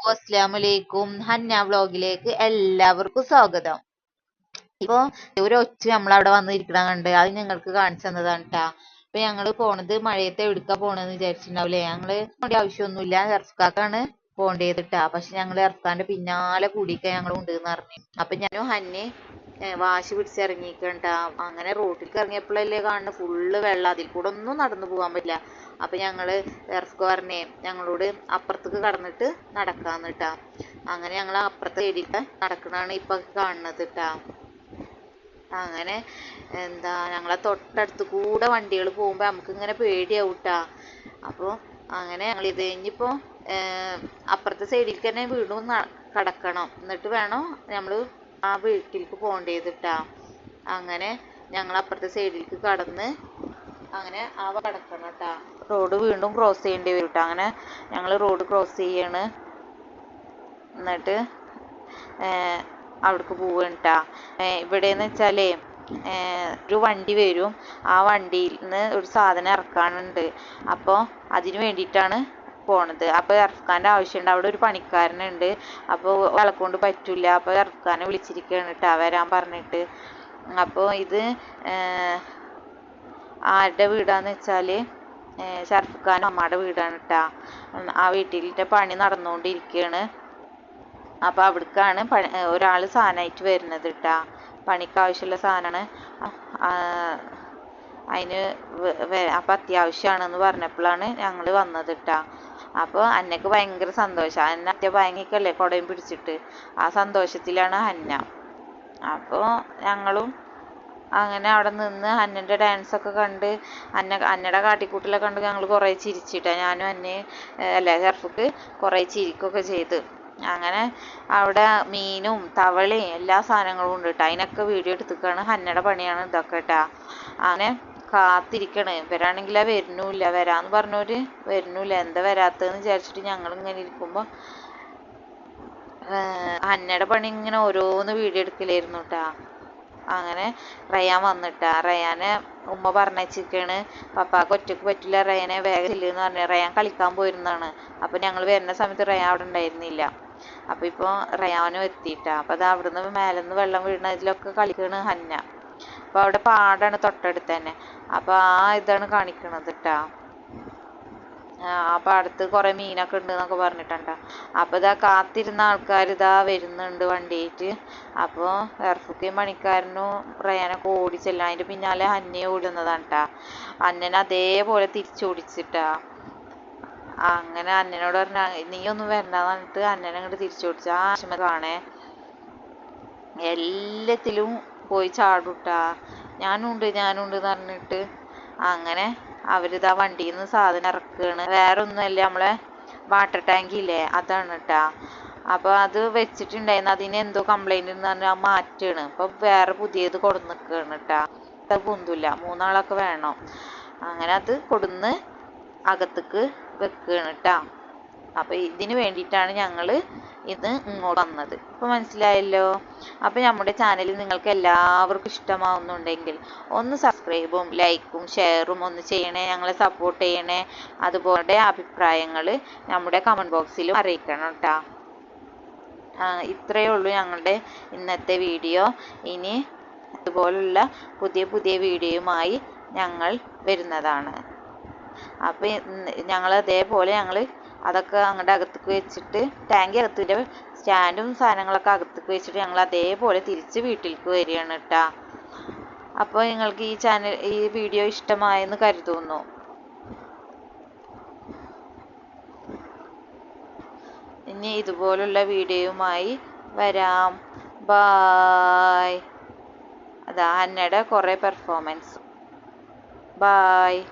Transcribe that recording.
അസ്സലാമലൈക്കും. ഹന്ന വ്ലോഗിലേക്ക് എല്ലാവർക്കും സ്വാഗതം. ഇപ്പൊ ഒരു ഒച്ച നമ്മളവിടെ വന്നിരിക്കണ കണ്ട് അത് നിങ്ങൾക്ക് കാണിച്ചു തന്നതാണ് കേട്ടാ. അപ്പൊ ഞങ്ങള് പോണത് മഴയത്ത് എവിടുക്കാ പോണെന്ന് വിചാരിച്ചിട്ടുണ്ടാവില്ലേ. ഞങ്ങള് പോണ്ട ആവശ്യമൊന്നുമില്ല, എർഫ്കാക്കാണ് പോണ്ടേത് ട്ടാ. പക്ഷെ ഞങ്ങള് എർഫ്ക്കാന്റെ പിന്നാലെ കൂടിയൊക്കെ ഞങ്ങൾ ഉണ്ടെന്ന് പറഞ്ഞു. അപ്പൊ ഞാനും ഹന്നെ വാശി പിടിച്ചിറങ്ങിക്കണ്ടാ. അങ്ങനെ റോട്ടിലേക്ക് ഇറങ്ങിയപ്പോഴല്ലേ കാണുന്നത് ഫുള്ള് വെള്ളം, അതിൽ കൂടെ ഒന്നും നടന്നു പോകാൻ പറ്റില്ല. അപ്പൊ ഞങ്ങള് എർഫ്ക്ക് പറഞ്ഞേ ഞങ്ങളോട് അപ്പുറത്തേക്ക് കടന്നിട്ട് നടക്കാന്ന് ട്ടാ. അങ്ങനെ ഞങ്ങൾ അപ്പുറത്തെ സൈഡിൽ നടക്കണാണ് ഇപ്പൊ കാണുന്നത് ട്ടാ. അങ്ങനെ ഞങ്ങളെ തൊട്ടടുത്ത് കൂടെ വണ്ടികൾ പോകുമ്പോ നമുക്ക് ഇങ്ങനെ പേടിയാവൂട്ടാ. അപ്പോൾ അങ്ങനെ ഞങ്ങൾ ഇത് കഴിഞ്ഞിപ്പോ അപ്പുറത്തെ സൈഡിലേക്ക് തന്നെ വീണ്ടും കടക്കണം, എന്നിട്ട് വേണം നമ്മൾ ആ വീട്ടിലേക്ക് പോകേണ്ടത് ട്ടാ. അങ്ങനെ ഞങ്ങൾ അപ്പുറത്തെ സൈഡിലേക്ക് കടന്ന് അങ്ങനെ കടക്കണം കേട്ടാ. റോഡ് വീണ്ടും ക്രോസ് ചെയ്യേണ്ടി വരും കേട്ടോ. അങ്ങനെ ഞങ്ങൾ റോഡ് ക്രോസ് ചെയ്യാണ്, എന്നിട്ട് അവിടേക്ക് പോവുകയാണ് കേട്ടാ. ഇവിടെന്ന് വെച്ചാലേ ഒരു വണ്ടി വരും, ആ വണ്ടിയിൽ നിന്ന് ഒരു സാധനം ഇറക്കാനുണ്ട്. അപ്പോൾ അതിന് വേണ്ടിയിട്ടാണ് പോണത്. അപ്പോൾ ഇറക്കാൻ്റെ ആവശ്യമുണ്ട്. അവിടെ ഒരു പണിക്കാരനുണ്ട്, അപ്പോൾ അയാളെ കൊണ്ട് പറ്റില്ല. അപ്പോൾ ഇറക്കാനെ വിളിച്ചിരിക്കുകയാണ് കേട്ടോ വരാൻ പറഞ്ഞിട്ട്. അപ്പോൾ ഇത് ആരുടെ വീടാന്ന് വെച്ചാൽ ഷർഫ്ഖാൻ അമ്മയുടെ വീടാണ് കേട്ടാ. ആ വീട്ടിലത്തെ പണി നടന്നുകൊണ്ടിരിക്കുകയാണ്. അപ്പോൾ അവിടേക്കാണ് ഒരാൾ സാധനമായിട്ട് വരുന്നത് കേട്ടാ. പണിക്ക് ആവശ്യമുള്ള സാധനമാണ്. അതിന് അപ്പം അത്യാവശ്യമാണെന്ന് പറഞ്ഞപ്പോഴാണ് ഞങ്ങൾ വന്നത് കേട്ടാ. അപ്പോൾ അന്നക്ക് ഭയങ്കര സന്തോഷം. അന്ന ഭയങ്കരല്ലേ കുടയും പിടിച്ചിട്ട്, ആ സന്തോഷത്തിലാണ് ഹന്ന. അപ്പോൾ ഞങ്ങളും അങ്ങനെ അവിടെ നിന്ന് ഹന്നൻ്റെ ഡാൻസൊക്കെ കണ്ട് അന്നയുടെ കാട്ടിക്കൂട്ടിലൊക്കെ കണ്ട് ഞങ്ങൾ കുറേ ചിരിച്ചിട്ടാ. ഞാനും ഷർഫ്ക്ക് കുറേ ചിരിക്കുകയൊക്കെ ചെയ്ത്. അങ്ങനെ അവിടെ മീനും തവളയും എല്ലാ സാധനങ്ങളും ഉണ്ട് കേട്ടോ. അതിനൊക്കെ വീഡിയോ എടുത്തിക്കാണ്. ഹന്നയുടെ പണിയാണ് ഇതൊക്കെ കേട്ടാ. അങ്ങനെ കാത്തിരിക്കണേ. ഇവരാണെങ്കിൽ വരുന്നില്ല, വരാന്ന് പറഞ്ഞവര് വരുന്നില്ല. എന്താ വരാത്തതെന്ന് വിചാരിച്ചിട്ട് ഞങ്ങൾ ഇങ്ങനെ ഇരിക്കുമ്പോൾ ഹന്നയുടെ പണി ഇങ്ങനെ ഓരോന്ന് വീഡിയോ എടുക്കലായിരുന്നു കേട്ടാ. അങ്ങനെ റയാൻ വന്നിട്ടാ. റയാനെ ഉമ്മ പറഞ്ഞിരിക്കുകയാണ്, പപ്പാക്ക് ഒറ്റക്ക് പറ്റില്ല, റയാനെ വേഗം ചെല്ലുന്ന് പറഞ്ഞു. റയാൻ കളിക്കാൻ പോയിരുന്നതാണ്. അപ്പം ഞങ്ങൾ വരുന്ന സമയത്ത് റയാൻ അവിടെ ഉണ്ടായിരുന്നില്ല. അപ്പം ഇപ്പോൾ റയാനും എത്തിയിട്ടാ. അപ്പം അത് അവിടുന്ന് മേലെന്ന് വെള്ളം വീഴുന്നതിലൊക്കെ കളിക്കണ് ഹന്ന. അപ്പോൾ അവിടെ പാടാണ് തൊട്ടടുത്ത് തന്നെ. അപ്പോൾ ഇതാണ് കാണിക്കണത് കേട്ടാ. അപ്പം അടുത്ത് കുറേ മീനൊക്കെ ഉണ്ട് എന്നൊക്കെ പറഞ്ഞിട്ടുണ്ടാ. അപ്പോൾ ഇതാ കാത്തിരുന്ന ആൾക്കാർ ഇതാ വരുന്നുണ്ട് വണ്ടിയിട്ട്. അപ്പോൾ എർഫുക്കയും പണിക്കാരനും റയാനൊക്കെ ഓടിച്ചെല്ലാം. അതിൻ്റെ പിന്നാലെ ഹന്നയെ ഓടുന്നതാണ് കേട്ടാ. അന്നനെ അതേപോലെ തിരിച്ചോടിച്ചിട്ടാ. അങ്ങനെ അന്നനോട് പറഞ്ഞ നീ ഒന്നും വരണ്ടെന്ന് പറഞ്ഞിട്ട് അന്നനെ അങ്ങോട്ട് തിരിച്ചോടിച്ചു. ആ ആശമ കാണേ എല്ലാത്തിലും പോയി ചാടുട്ടാ. ഞാനുണ്ട് എന്ന് പറഞ്ഞിട്ട്. അങ്ങനെ അവരിതാ വണ്ടിയിൽ നിന്ന് സാധനം ഇറക്കുകയാണ്. വേറെ ഒന്നുമല്ല, നമ്മളെ വാട്ടർ ടാങ്കില്ലേ അതാണ് കേട്ടാ. അപ്പോൾ അത് വെച്ചിട്ടുണ്ടായിരുന്നു, അതിന് എന്തോ കംപ്ലൈൻറ്റ് എന്ന് പറഞ്ഞാൽ മാറ്റുകയാണ്. അപ്പോൾ വേറെ പുതിയത് കൊടുന്ന് നിൽക്കുകയാണ് കേട്ടാ. അത് പൊന്തില്ല, 3 ആളൊക്കെ വേണം. അങ്ങനെ അത് കൊടുന്ന് അകത്തേക്ക് വെക്കുകയാണ് കേട്ടാ. അപ്പോൾ ഇതിന് വേണ്ടിയിട്ടാണ് ഞങ്ങൾ ഇത് ഇങ്ങോട്ട് വന്നത്. ഇപ്പോൾ മനസ്സിലായല്ലോ. അപ്പോൾ നമ്മുടെ ചാനൽ നിങ്ങൾക്ക് എല്ലാവർക്കും ഇഷ്ടമാവുന്നുണ്ടെങ്കിൽ ഒന്ന് സബ്സ്ക്രൈബും ലൈക്കും ഷെയറും ഒന്ന് ചെയ്യണേ, ഞങ്ങളെ സപ്പോർട്ട് ചെയ്യണേ. അതുപോലെ അഭിപ്രായങ്ങൾ നമ്മുടെ കമൻറ്റ് ബോക്സിലും അറിയിക്കണം കേട്ടോ. ഇത്രയേ ഉള്ളൂ ഞങ്ങളുടെ ഇന്നത്തെ വീഡിയോ. ഇനി ഇതുപോലുള്ള പുതിയ വീഡിയോയുമായി ഞങ്ങൾ വരുന്നതാണ്. അപ്പോൾ ഞങ്ങൾ അതേപോലെ അതൊക്കെ അങ്ങോട്ട് അകത്തേക്ക് വെച്ചിട്ട് ടാങ്കി അകത്തിൻ്റെ സ്റ്റാൻഡും സാധനങ്ങളൊക്കെ അകത്തേക്ക് വെച്ചിട്ട് ഞങ്ങൾ അതേപോലെ തിരിച്ച് വീട്ടിലേക്ക് വരികയാണ് കേട്ടോ. അപ്പോൾ നിങ്ങൾക്ക് ഈ വീഡിയോ ഇഷ്ടമായെന്ന് കരുതുന്നു. ഇനി ഇതുപോലുള്ള വീഡിയോയുമായി വരാം. ബായ്. അതാ ഹന്നയുടെ കുറേ പെർഫോമൻസ്. ബായ്.